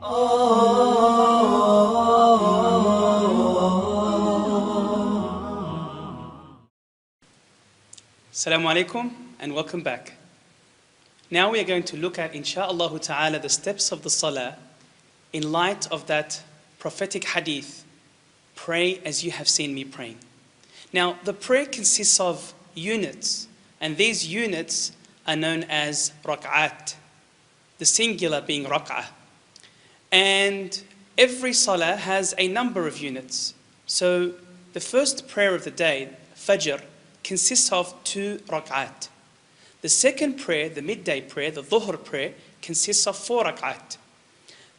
Assalamu alaikum and welcome back. Now we are going to look at, insha'Allah ta'ala, the steps of the salah in light of that prophetic hadith, pray as you have seen me praying. Now, the prayer consists of units, and these units are known as rak'at, the singular being rak'ah. And every salah has a number of units. So the first prayer of the day, Fajr, consists of 2 rak'at. The second prayer, the midday prayer, the dhuhr prayer, consists of 4 rak'at.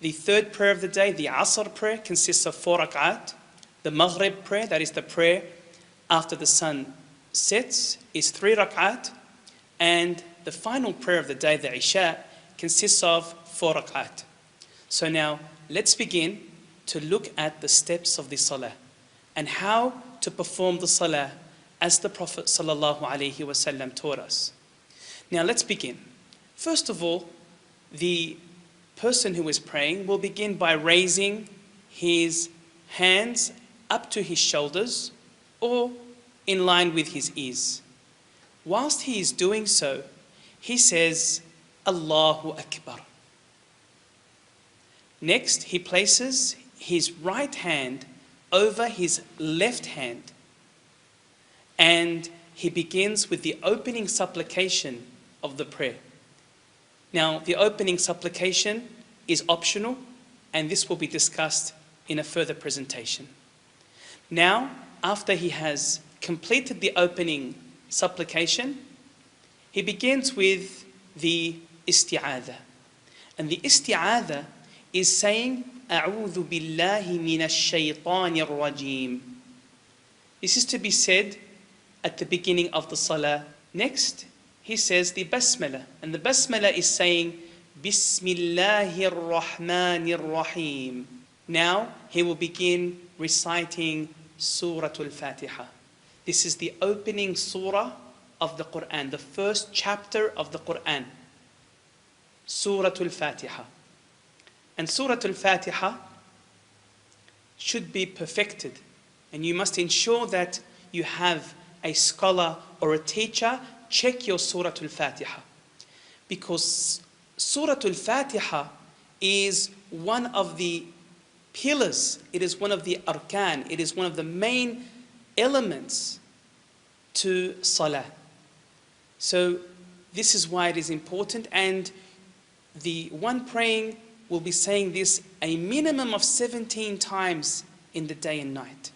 The third prayer of the day, the asr prayer, consists of 4 rak'at. The maghrib prayer, that is the prayer after the sun sets, is 3 rak'at. And the final prayer of the day, the isha, consists of 4 rak'at. So now, let's begin to look at the steps of the salah and how to perform the salah as the Prophet ﷺ taught us. Now let's begin. First of all, the person who is praying will begin by raising his hands up to his shoulders or in line with his ears. Whilst he is doing so, he says, Allahu Akbar. Next, he places his right hand over his left hand, and he begins with the opening supplication of the prayer. Now, the opening supplication is optional, and this will be discussed in a further presentation. Now, after he has completed the opening supplication, he begins with the isti'adha. And the isti'adha is saying, A'udhu billahi minash shaytanir rajim. This is to be said at the beginning of the salah. Next, he says the basmala. And the basmala is saying, Bismillahir Rahmanir Rahim. Now, he will begin reciting Suratul Fatiha. This is the opening surah of the Quran, the first chapter of the Quran. Suratul Fatiha. And Suratul Fatiha should be perfected. And you must ensure that you have a scholar or a teacher check your Suratul Fatiha. Because Suratul Fatiha is one of the pillars, it is one of the arkan, it is one of the main elements to salah. So this is why it is important, and the one praying will be saying this a minimum of 17 times in the day and night.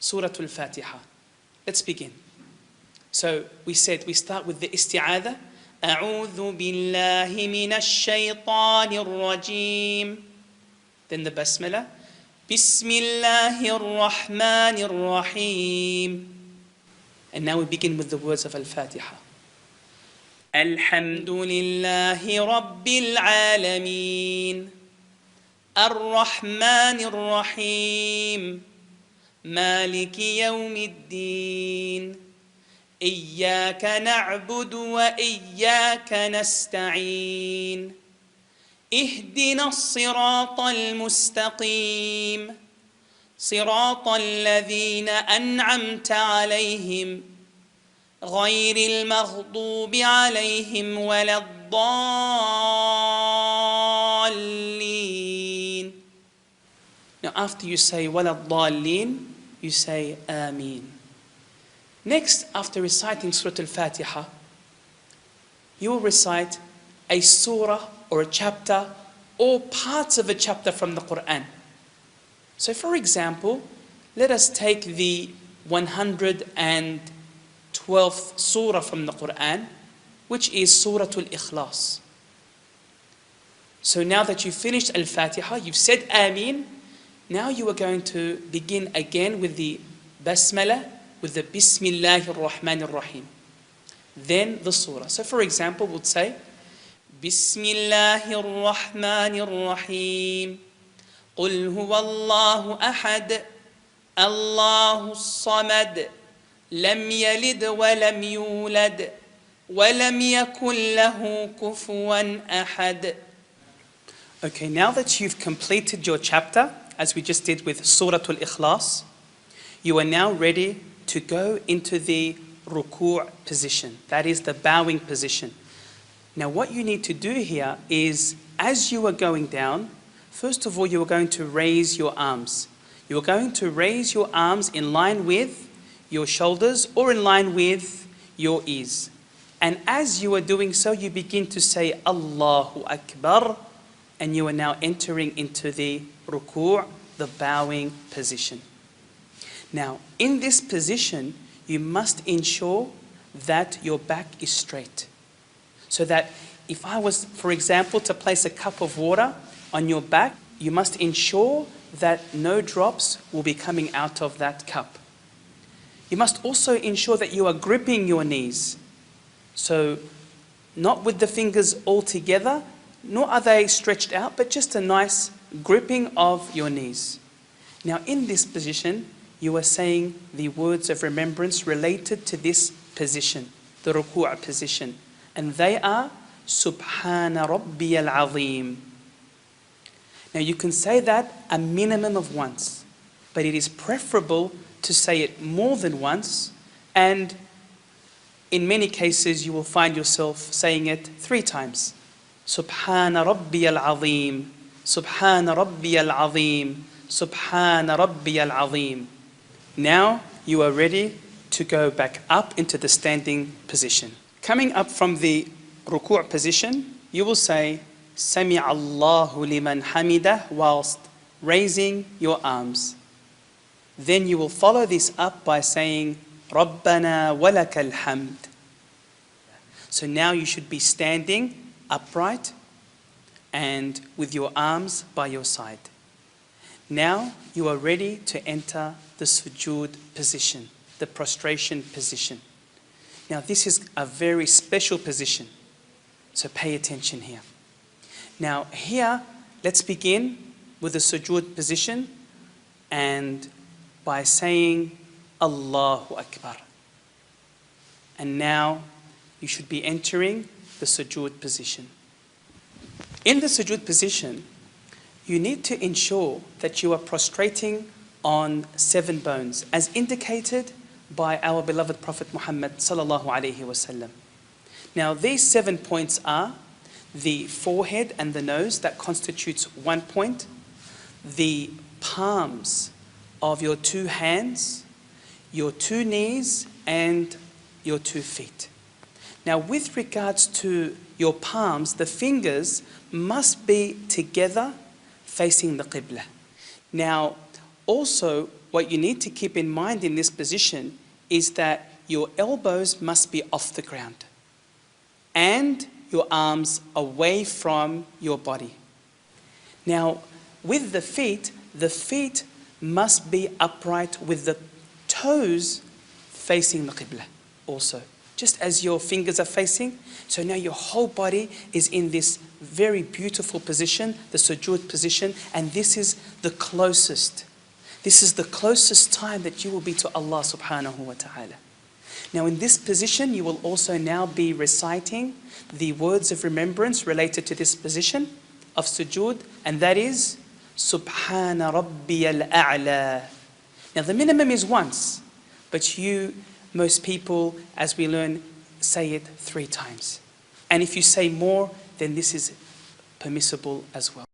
Suratul Fatiha. Let's begin. So we said we start with the isti'adha. A'udhu billahi minash shaytanir rajim. Then the basmala. Bismillahir Rahmanir Rahim. And now we begin with the words of Al-Fatiha. Alhamdulillahi Rabbil Alameen. Ar-Rahmanir Rahim. Maliki Yawmiddin. إياك نعبد وإياك نستعين اهدنا الصراط المستقيم صراط الذين أنعمت عليهم غير المغضوب عليهم ولا الضالين. Now after you say ولا الضالين, you say آمين. Next, after reciting Surah Al-Fatiha, you will recite a surah or a chapter or parts of a chapter from the Quran. So for example, let us take the 112th surah from the Quran, which is Surah Al-Ikhlas. So now that you've finished Al-Fatiha, you've said Ameen, now you are going to begin again with the Basmala, with the Bismillahir Rahmanir Rahim. Then the surah. So for example, we'll say, Bismillahir Rahmanir Rahim. قل هو الله أحد الله الصمد لم يلد ولم يولد ولم يكن له كفوا أحد. Okay, now that you've completed your chapter, as we just did with Surah Al-Ikhlas, you are now ready to go into the ruku' position. That is the bowing position. Now what you need to do here is, as you are going down, first of all you are going to raise your arms. You are going to raise your arms in line with your shoulders or in line with your ears. And as you are doing so, you begin to say Allahu Akbar, and you are now entering into the ruku', the bowing position. Now, in this position, you must ensure that your back is straight. So that if I was, for example, to place a cup of water on your back, you must ensure that no drops will be coming out of that cup. You must also ensure that you are gripping your knees. So, not with the fingers all together, nor are they stretched out, but just a nice gripping of your knees. Now, in this position, you are saying the words of remembrance related to this position, the ruku' position. And they are, Subhana Rabbiyal Azim. Now, you can say that a minimum of once, but it is preferable to say it more than once, and in many cases you will find yourself saying it 3 times. Subhana Rabbiyal Azim, Subhana Rabbiyal Azim, Subhana Rabbiyal Azim. Now you are ready to go back up into the standing position. Coming up from the ruku' position, you will say Sami Allahu liman hamidah whilst raising your arms. Then you will follow this up by saying Rabbana walakal hamd. So now you should be standing upright and with your arms by your side. Now you are ready to enter the sujood position, the prostration position. Now this is a very special position, so pay attention here. Now here, let's begin with the sujood position and by saying Allahu Akbar. And now you should be entering the sujood position. In the sujood position, you need to ensure that you are prostrating on 7 bones, as indicated by our beloved Prophet Muhammad sallallahu alaihi wasallam. Now these 7 points are the forehead and the nose, that constitutes 1 point, the palms of your 2 hands, your 2 knees and your 2 feet. Now with regards to your palms, the fingers must be together facing the Qibla. Now also what you need to keep in mind in this position is that your elbows must be off the ground and your arms away from your body. Now with the feet must be upright with the toes facing the Qibla also, just as your fingers are facing. So now your whole body is in this very beautiful position, the sujood position, and this is the closest time that you will be to Allah subhanahu wa ta'ala. Now in this position, you will also now be reciting the words of remembrance related to this position of sujood, and that is Subhana Rabbiyal A'la. Now the minimum is once, but most people, as we learn, say it 3 times. And if you say more, then this is permissible as well.